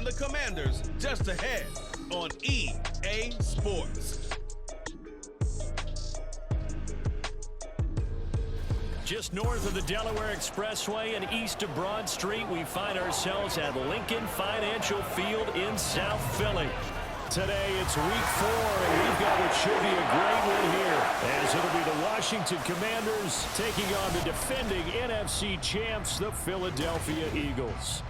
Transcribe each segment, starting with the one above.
and the Commanders just ahead on EA Sports. Just north of the Delaware Expressway and east of Broad Street, we find ourselves at Lincoln Financial Field in South Philly. Today, it's week 4, and we've got what should be a great one here, as it'll be the Washington Commanders taking on the defending NFC champs, the Philadelphia Eagles.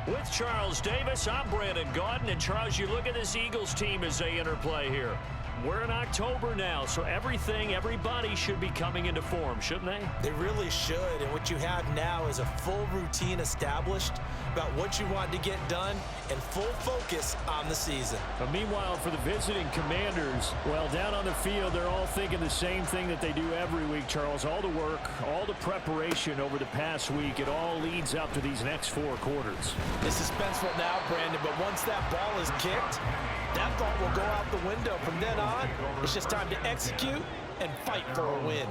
With Charles Davis, I'm Brandon Gaudin, and Charles, you look at this Eagles team as they interplay here. We're in October now, so everybody should be coming into form, shouldn't they? They really should, and what you have now is a full routine established about what you want to get done and full focus on the season. But meanwhile, for the visiting Commanders, well, down on the field, they're all thinking the same thing that they do every week, Charles. All the work, all the preparation over the past week, it all leads up to these next 4 quarters. It's suspenseful now, Brandon, but once that ball is kicked, that thought will go out the window. From then on, it's just time to execute and fight for a win.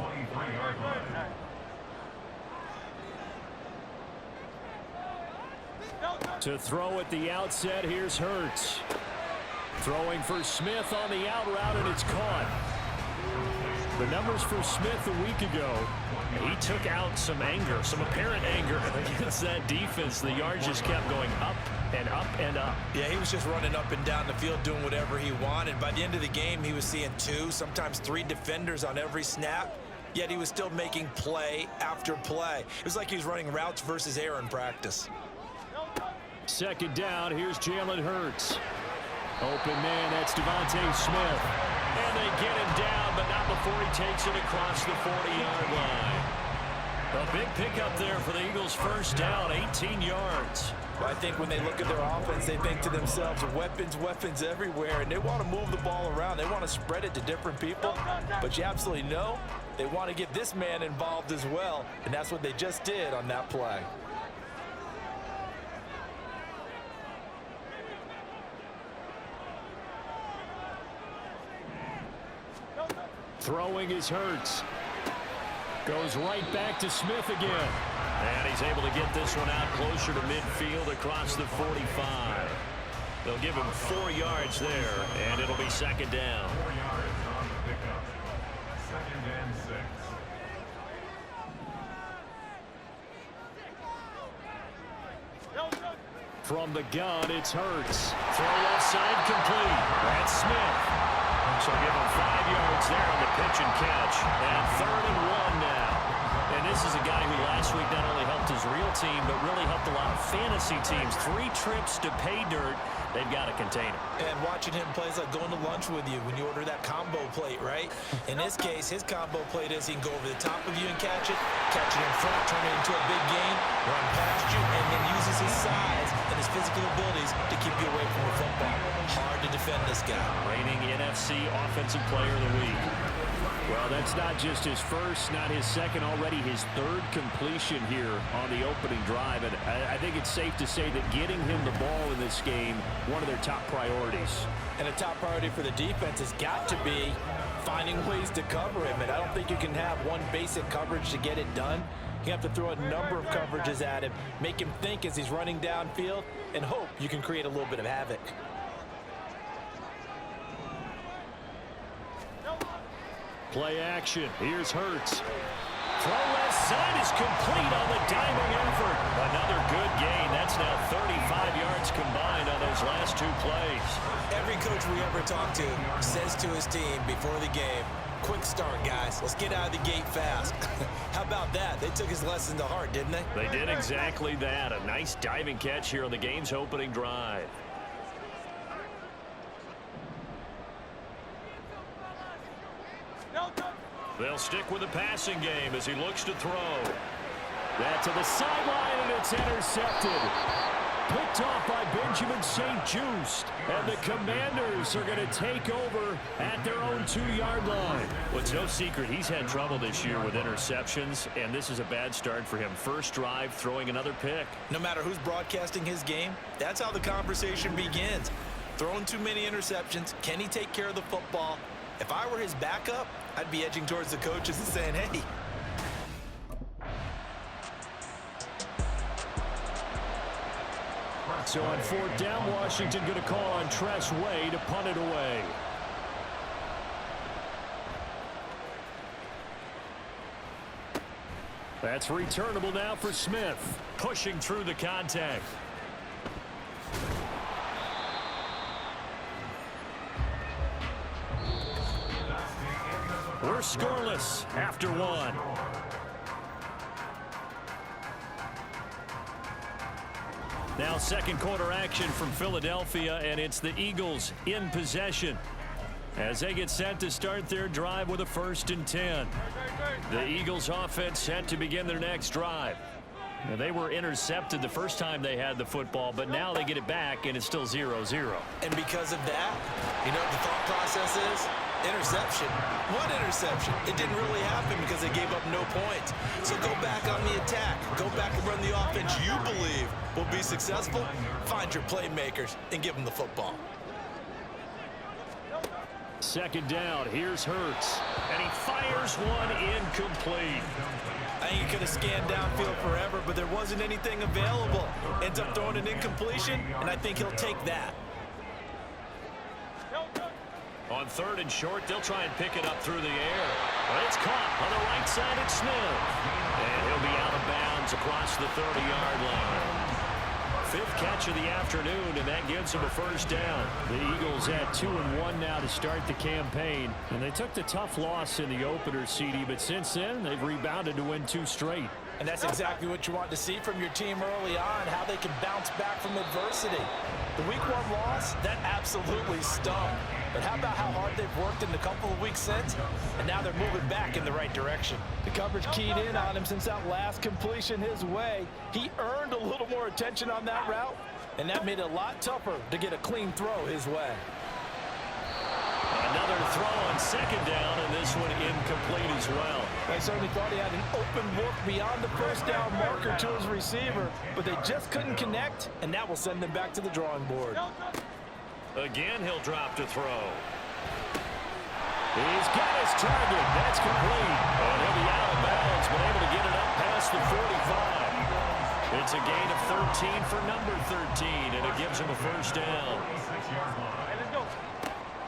To throw at the outset, here's Hurts. Throwing for Smith on the out route, and it's caught. The numbers for Smith a week ago, he took out some anger, some apparent anger against that defense. The yards just kept going up and up and up. Yeah, he was just running up and down the field doing whatever he wanted. By the end of the game, he was seeing 2, sometimes 3 defenders on every snap, yet he was still making play after play. It was like he was running routes versus air in practice. Second down, here's Jalen Hurts. Open man, that's Devontae Smith. And they get him down, but not before he takes it across the 40-yard line. A big pickup there for the Eagles' first down, 18 yards. Well, I think when they look at their offense, they think to themselves, weapons everywhere, and they want to move the ball around. They want to spread it to different people, but you absolutely know they want to get this man involved as well, and that's what they just did on that play. Throwing is Hurts. Goes right back to Smith again. And he's able to get this one out closer to midfield across the 45. They'll give him 4 yards there, and it'll be second down. 4 yards on the pickup. Second and 6. From the gun, it's Hurts. Throw left side complete. That's Smith. So give him 5 yards there on the pitch and catch. And 3rd and 1 now. And this is a guy who last week not only helped his real team, but really helped a lot of fantasy teams. 3 trips to pay dirt. They've got to contain him. And watching him play is like going to lunch with you when you order that combo plate, right? In this case, his combo plate is he can go over the top of you and catch it in front, turn it into a big gain, run past you, and then uses his size and his physical abilities to keep you away from the football. Hard to defend this guy. Reigning NFC Offensive Player of the Week. Well, that's not just his first, not his second, already his 3rd completion here on the opening drive. And I think it's safe to say that getting him the ball in this game, one of their top priorities. And a top priority for the defense has got to be finding ways to cover him. And I don't think you can have one basic coverage to get it done. You have to throw a number of coverages at him, make him think as he's running downfield, and hope you can create a little bit of havoc. Play action. Here's Hurts. Throw left side is complete on the diving effort. Another good gain. That's now 35 yards combined on those last 2 plays. Every coach we ever talk to says to his team before the game, quick start, guys. Let's get out of the gate fast. How about that? They took his lesson to heart, didn't they? They did exactly that. A nice diving catch here on the game's opening drive. They'll stick with the passing game as he looks to throw. That to the sideline, and it's intercepted. Picked off by Benjamin St-Juste. And the Commanders are going to take over at their own 2-yard line. Well, it's no secret he's had trouble this year with interceptions, and this is a bad start for him. First drive, throwing another pick. No matter who's broadcasting his game, that's how the conversation begins. Throwing too many interceptions. Can he take care of the football? If I were his backup, I'd be edging towards the coaches and saying, hey. So on fourth down, Washington going to call on Tress Way to punt it away. That's returnable now for Smith. Pushing through the contact. We're scoreless after one. Now second quarter action from Philadelphia, and it's the Eagles in possession as they get set to start their drive with a 1st and 10. The Eagles offense set to begin their next drive. Now, they were intercepted the first time they had the football, but now they get it back, and it's still 0-0. And because of that, you know what the thought process is? Interception. What interception? It didn't really happen because they gave up no points. So go back on the attack. Go back and run the offense you believe will be successful. Find your playmakers and give them the football. Second down. Here's Hurts. And he fires one incomplete. I think he could have scanned downfield forever, but there wasn't anything available. Ends up throwing an incompletion, and I think he'll take that. On 3rd and short, they'll try and pick it up through the air. But it's caught on the right side at Smith. And he'll be out of bounds across the 30-yard line. 5th catch of the afternoon, and that gives them a 1st down. The Eagles at 2-1 now to start the campaign. And they took the tough loss in the opener, CD, but since then, they've rebounded to win 2 straight. And that's exactly what you want to see from your team early on, how they can bounce back from adversity. The Week 1 loss, that absolutely stung. But how about how hard they've worked in the couple of weeks since? And now they're moving back in the right direction. The coverage keyed in on him since that last completion his way. He earned a little more attention on that route, and that made it a lot tougher to get a clean throw his way. Another throw on 2nd down, and this one incomplete as well. They certainly thought he had an open look beyond the 1st down marker to his receiver, but they just couldn't connect, and that will send them back to the drawing board. Again, he'll drop to throw. He's got his target. That's complete. And he'll be out of bounds, but able to get it up past the 45. It's a gain of 13 for number 13, and it gives him a 1st down.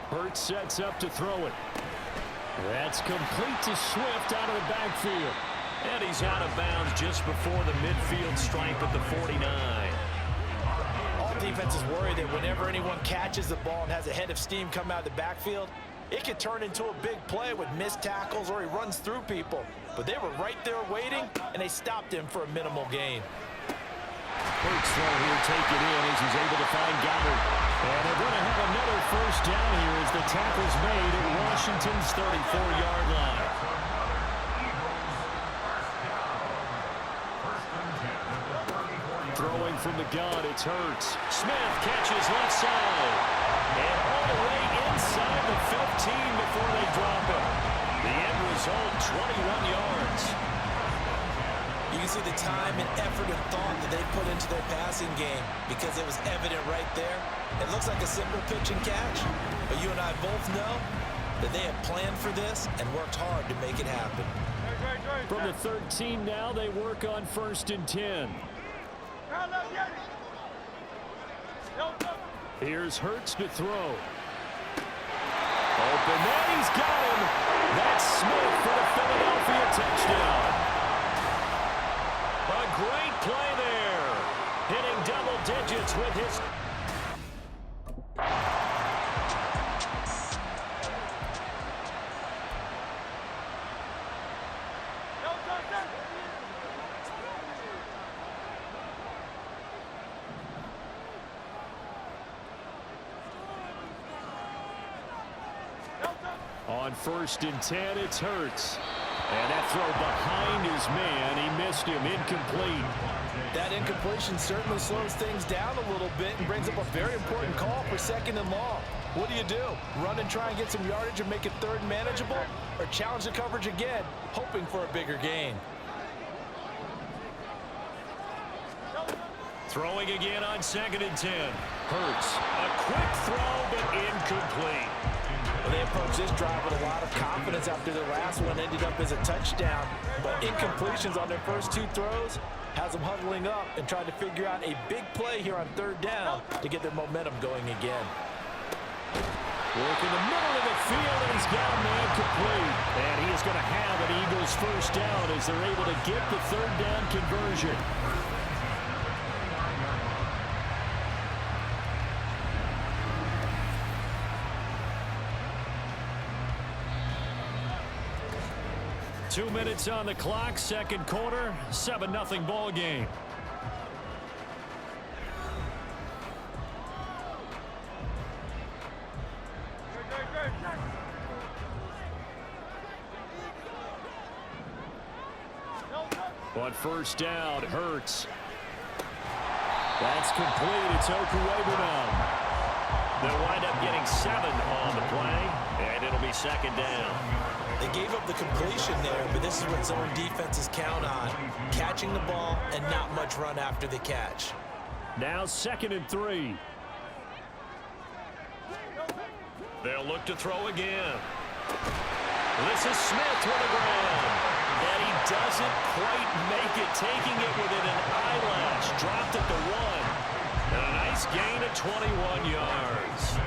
Hurts sets up to throw it. That's complete to Swift out of the backfield. And he's out of bounds just before the midfield stripe at the 49. All defenses worry that whenever anyone catches the ball and has a head of steam come out of the backfield, it could turn into a big play with missed tackles or he runs through people. But they were right there waiting, and they stopped him for a minimal gain. Hurts throw here, take it in as he's able to find Goddard. And they're going to have another 1st down here as the tackle's made at Washington's 34-yard line. Throwing from the gun, it's Hurts. Smith catches left side. And all the way inside the 15 before they drop it. The end result, 21 yards. You can see the time and effort and thought that they put into their passing game because it was evident right there. It looks like a simple pitch and catch, but you and I both know that they have planned for this and worked hard to make it happen. From the 13 now, they work on 1st and 10. Here's Hurts to throw. Open man, he's got him. That's Smith for the Philadelphia touchdown. A great play there. Hitting double digits with his... On 1st and 10, it's Hurts. And that throw behind his man, he missed him, incomplete. That incompletion certainly slows things down a little bit and brings up a very important call for 2nd and long. What do? Run and try and get some yardage and make it 3rd and manageable? Or challenge the coverage again, hoping for a bigger gain? Throwing again on 2nd and 10. Hurts. A quick throw, but incomplete. Well, they approached this drive with a lot of confidence after their last one ended up as a touchdown. But incompletions on their first 2 throws has them huddling up and trying to figure out a big play here on 3rd down to get their momentum going again. Work in the middle of the field, and he's got a man complete. And he is going to have an Eagles first down as they're able to get the 3rd down conversion. Two minutes on the clock, second quarter, 7-0 ball game. On first down, Hurts. That's complete. It's Okuwebe now. They'll wind up getting 7 on the play, and it'll be 2nd down. They gave up the completion there, but this is what zone defenses count on. Catching the ball and not much run after the catch. Now 2nd and 3. They'll look to throw again. This is Smith to the ground. And he doesn't quite make it, taking it within an eyelash. Dropped at the 1. And a nice gain of 21 yards.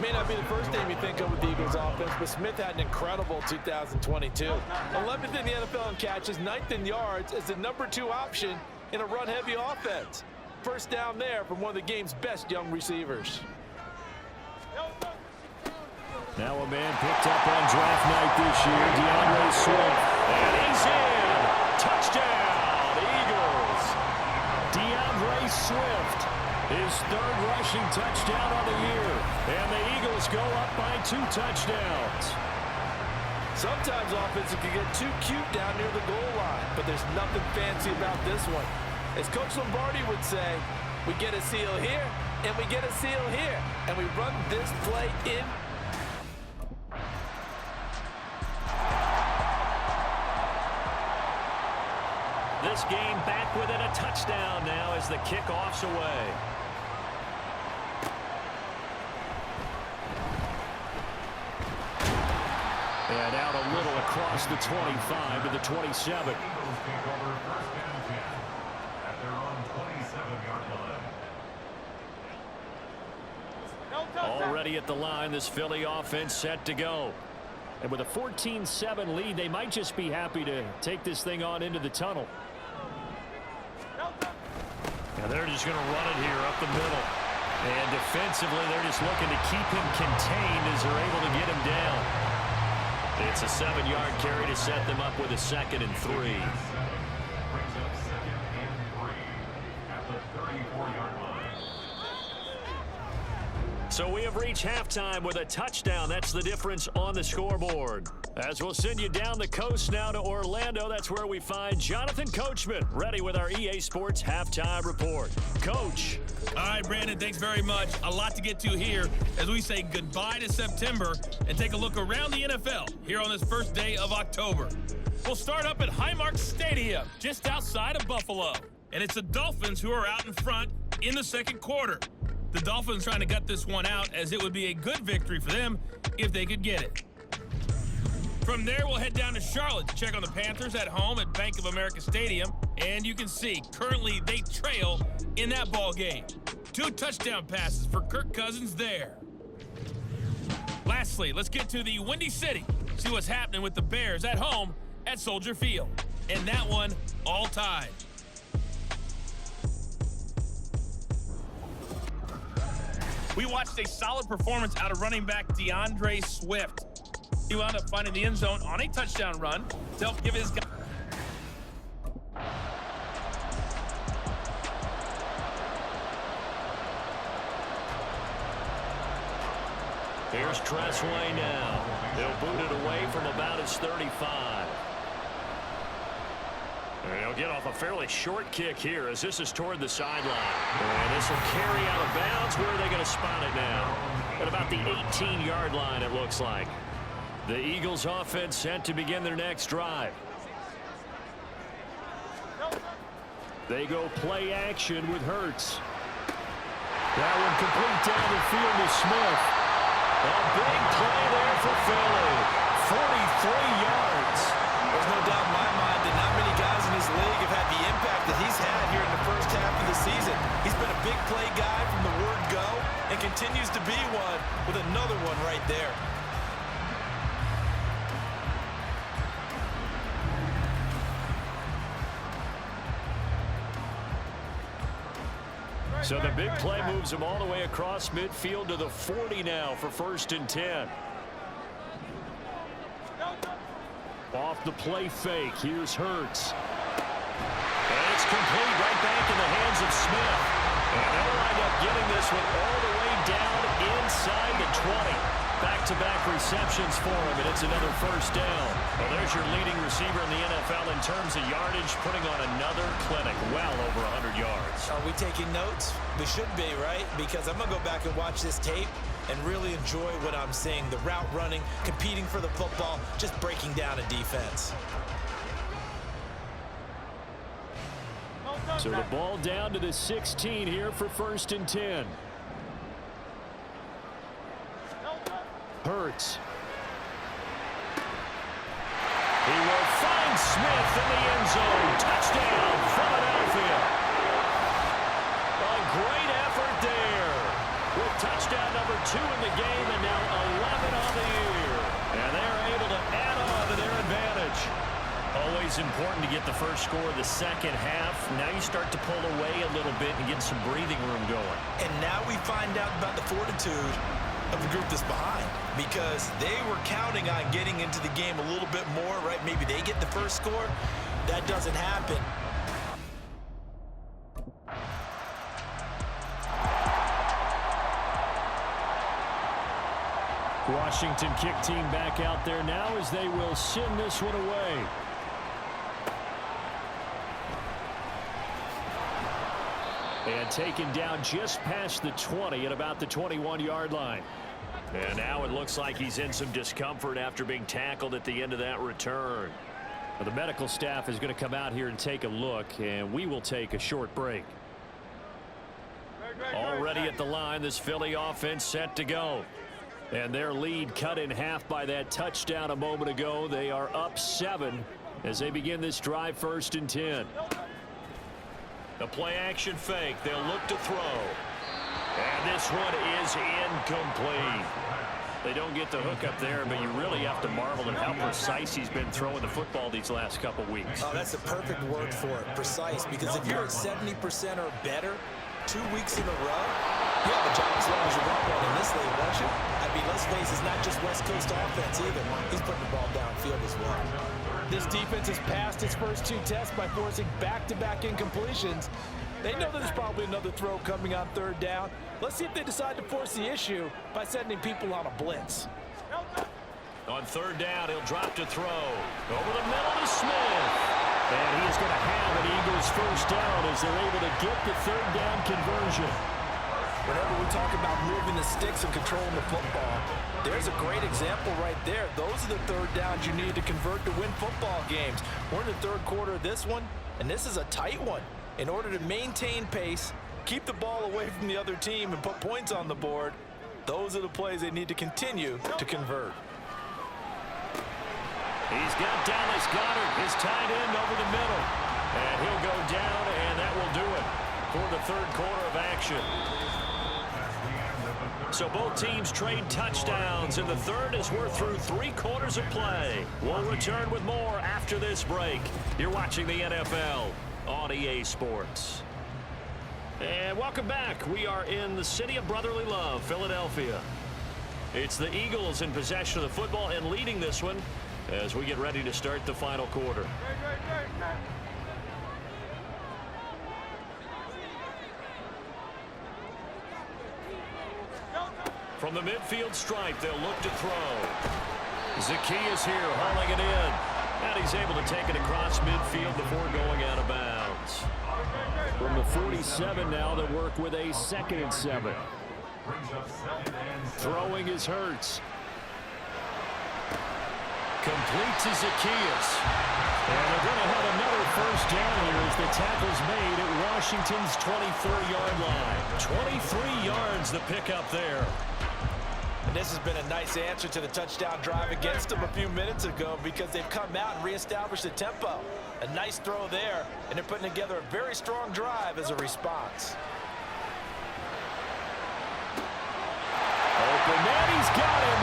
May not be the first name you think of with the Eagles offense, but Smith had an incredible 2022. 11th in the NFL in catches, 9th in yards as the #2 option in a run-heavy offense. First down there from one of the game's best young receivers. Now a man picked up on draft night this year, DeAndre Swift. And he's in. Touchdown, Eagles. DeAndre Swift, his 3rd rushing touchdown of the year. And the Eagles go up by 2 touchdowns. Sometimes offenses can get too cute down near the goal line, but there's nothing fancy about this one. As Coach Lombardi would say, we get a seal here, and we get a seal here, and we run this play in. This game back within a touchdown now as the kickoff's away. And out a little across the 25 to the 27. Eagles take over 1st and 10 at their own 27-yard line. Already at the line, this Philly offense set to go. And with a 14-7 lead, they might just be happy to take this thing on into the tunnel. And they're just going to run it here up the middle. And defensively, they're just looking to keep him contained as they're able to get him down. It's a 7-yard carry to set them up with a 2nd and 3. Brings up 2nd and 3 at the 34-yard line. So we have reached halftime with a touchdown. That's the difference on the scoreboard. As we'll send you down the coast now to Orlando, that's where we find Jonathan Coachman, ready with our EA Sports Halftime Report. Coach. All right, Brandon, thanks very much. A lot to get to here as we say goodbye to September and take a look around the NFL here on this first day of October. We'll start up at Highmark Stadium, just outside of Buffalo. And it's the Dolphins who are out in front in the 2nd quarter. The Dolphins trying to gut this one out as it would be a good victory for them if they could get it. From there, we'll head down to Charlotte to check on the Panthers at home at Bank of America Stadium. And you can see, currently they trail in that ball game. 2 touchdown passes for Kirk Cousins there. Lastly, let's get to the Windy City. See what's happening with the Bears at home at Soldier Field. And that one all tied. We watched a solid performance out of running back DeAndre Swift. He wound up finding the end zone on a touchdown run to help give his guy. Here's Tressway now. They'll boot it away from about his 35. And he'll get off a fairly short kick here as this is toward the sideline. And this will carry out of bounds. Where are they going to spot it now? At about the 18-yard line, it looks like. The Eagles offense set to begin their next drive. They go play action with Hurts. That one complete down the field to Smith. A big play there for Philly. 43 yards. There's no doubt in my mind that not many guys in this league have had the impact that he's had here in the first half of the season. He's been a big play guy from the word go and continues to be one with another one right there. So the big play moves him all the way across midfield to the 40 now for 1st and 10. Off the play fake. Here's Hurts. And it's complete right back in the hands of Smith. And they'll wind up getting this one all the way down inside the 20. Back-to-back receptions for him, and it's another 1st down. Well, there's your leading receiver in the NFL in terms of yardage, putting on another clinic, well over 100 yards. Are we taking notes? We should be, right? Because I'm going to go back and watch this tape and really enjoy what I'm seeing. The route running, competing for the football, just breaking down a defense. So the ball down to the 16 here for 1st and 10. Hurts. He will find Smith in the end zone. Touchdown, Philadelphia. A great effort there. With touchdown number 2 in the game and now 11 on the year. And they're able to add on to their advantage. Always important to get the first score of the second half. Now you start to pull away a little bit and get some breathing room going. And now we find out about the fortitude of the group that's behind, because they were counting on getting into the game a little bit more, right? Maybe they get the first score. That doesn't happen. Washington kick team back out there now as they will send this one away. And taken down just past the 20 at about the 21-yard line. And now it looks like he's in some discomfort after being tackled at the end of that return. Well, the medical staff is going to come out here and take a look, and we will take a short break. Already at the line, this Philly offense set to go. And their lead cut in half by that touchdown a moment ago. They are up 7 as they begin this drive, 1st and 10. The play action fake. They'll look to throw. And this one is incomplete. They don't get the hook up there, but you really have to marvel at how precise he's been throwing the football these last couple weeks. Oh, that's the perfect word for it, precise. Because if you're at 70% or better 2 weeks in a row, you have a job as long as you want one in this league, don't you? I mean, let's face it, it's not just West Coast offense either. He's putting the ball downfield as well. This defense has passed its first 2 tests by forcing back-to-back incompletions. They know there's probably another throw coming on 3rd down. Let's see if they decide to force the issue by sending people on a blitz. On 3rd down, he'll drop to throw. Over the middle to Smith. And he is going to have an Eagles 1st down as they're able to get the 3rd down conversion. Whenever we talk about moving the sticks and controlling the football, there's a great example right there. Those are the 3rd downs you need to convert to win football games. We're in the 3rd quarter of this one, and this is a tight one. In order to maintain pace, keep the ball away from the other team, and put points on the board, those are the plays they need to continue to convert. He's got Dallas Goedert, his tight end, over the middle. And he'll go down, and that will do it for the 3rd quarter of action. So both teams trade touchdowns in the 3rd as we're through 3 quarters of play. We'll return with more after this break. You're watching the NFL on EA Sports. And welcome back. We are in the city of brotherly love, Philadelphia. It's the Eagles in possession of the football and leading this one as we get ready to start the final quarter. From the midfield stripe, they'll look to throw. Zacchaeus here hauling it in. And he's able to take it across midfield before going out of bounds. From the 47 now, they work with a 2nd and 7. Throwing is Hurts. Complete to Zacchaeus. And they're going to have another 1st down here as the tackle's made at Washington's 23-yard line. 23 yards the pickup there. And this has been a nice answer to the touchdown drive against them a few minutes ago because they've come out and reestablished the tempo. A nice throw there, and they're putting together a very strong drive as a response. Open man, he's got him.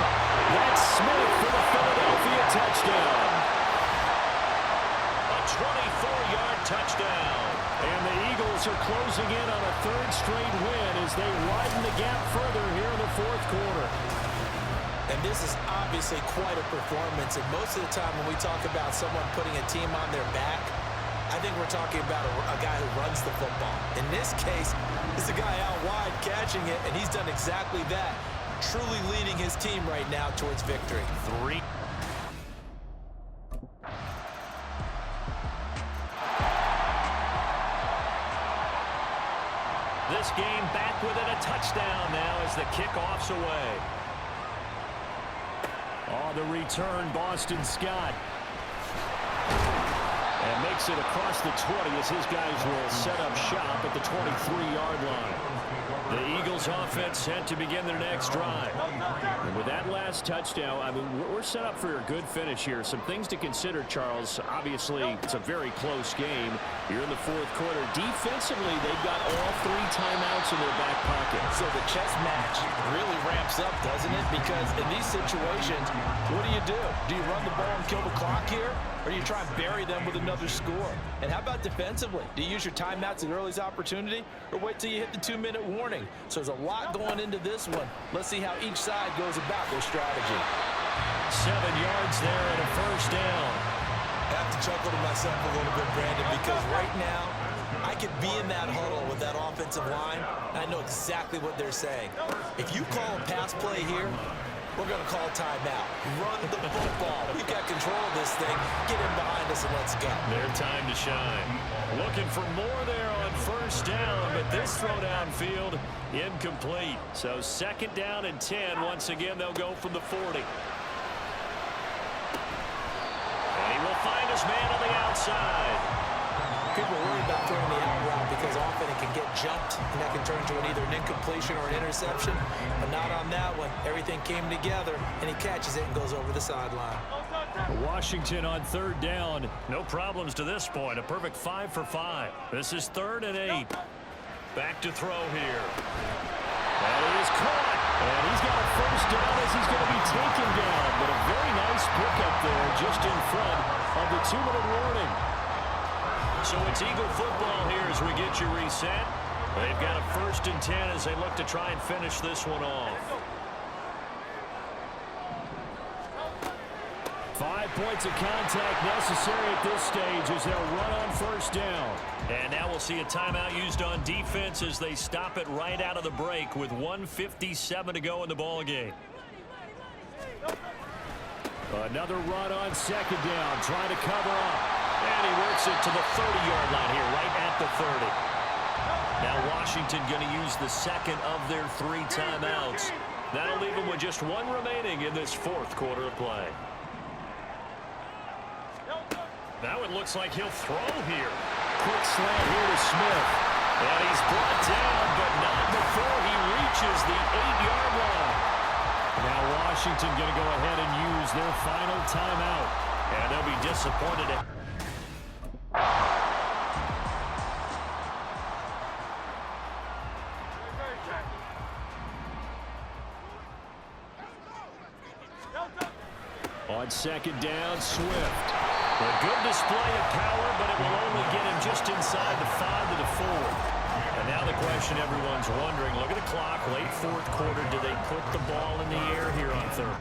That's Smith for the Philadelphia touchdown. A 24-yard touchdown. And the Eagles are closing in on a third straight win as they widen the gap further here in the fourth quarter. And this is obviously quite a performance. And most of the time when we talk about someone putting a team on their back, I think we're talking about a guy who runs the football. In this case, it's a guy out wide catching it, and he's done exactly that, truly leading his team right now towards victory. This game back within a touchdown now as the kickoff's away. On the return, Boston Scott. And makes it across the 20 as his guys will set up shop at the 23-yard line. The Eagles offense set to begin their next drive. And with that last touchdown, I mean, we're set up for a good finish here. Some things to consider, Charles. Obviously, it's a very close game. You're in the fourth quarter. Defensively, they've got all 3 timeouts in their back pocket. So the chess match really ramps up, doesn't it? Because in these situations, what do? Do you run the ball and kill the clock here? Or do you try and bury them with another score? And how about defensively? Do you use your timeouts at early's opportunity? Or wait till you hit the 2-minute warning? So there's a lot going into this one. Let's see how each side goes about their strategy. 7 yards there and a first down. I have to chuckle to myself a little bit, Brandon, because right now, I could be in that huddle with that offensive line, and I know exactly what they're saying. If you call a pass play here, we're going to call timeout. Run the football. We've got control of this thing. Get in behind us and let's go. Their time to shine. Looking for more there on first down, but this throw downfield incomplete. So second down and 10. Once again, they'll go from the 40. And he will find his man on the outside. People worry about throwing the out route because often it can get jumped, and that can turn to either an incompletion or an interception. But not on that one. Everything came together, and he catches it and goes over the sideline. Washington on third down. No problems to this point. A perfect 5 for 5. This is 3rd and 8. Back to throw here. And he is caught. And he's got a first down as he's going to be taken down. But a very nice pickup there just in front of the 2-minute warning. So it's Eagle football here as we get you reset. They've got a 1st and 10 as they look to try and finish this one off. 5 points of contact necessary at this stage as they'll run on first down. And now we'll see a timeout used on defense as they stop it right out of the break with 1:57 to go in the ballgame. Another run on second down, trying to cover up. And he works it to the 30-yard line here, right at the 30. Now Washington going to use the second of their 3 timeouts. That'll leave them with just 1 remaining in this fourth quarter of play. Now it looks like he'll throw here. Quick slant here to Smith. And he's brought down, but not before he reaches the 8-yard line. Now Washington going to go ahead and use their final timeout. And they'll be disappointed at on second down, Swift. A good display of power, but it will only get him just inside the 5 to the 4. And now the question everyone's wondering, look at the clock, late fourth quarter, do they put the ball in the air here on third?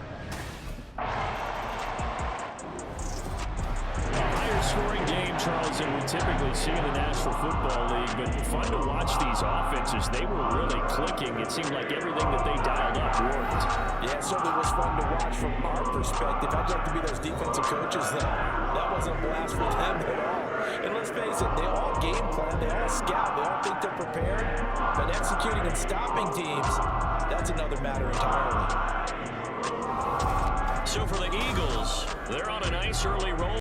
Scoring game, Charles, that we typically see in the National Football League, but fun to watch these offenses. They were really clicking. It seemed like everything that they dialed up worked. Yeah, it certainly was fun to watch from our perspective. I'd like to be those defensive coaches, though. That wasn't a blast for them at all. And let's face it, they all game plan, they all scout, they all think they're prepared, but executing and stopping teams, that's another matter entirely. So for the Eagles, they're on a nice early roll.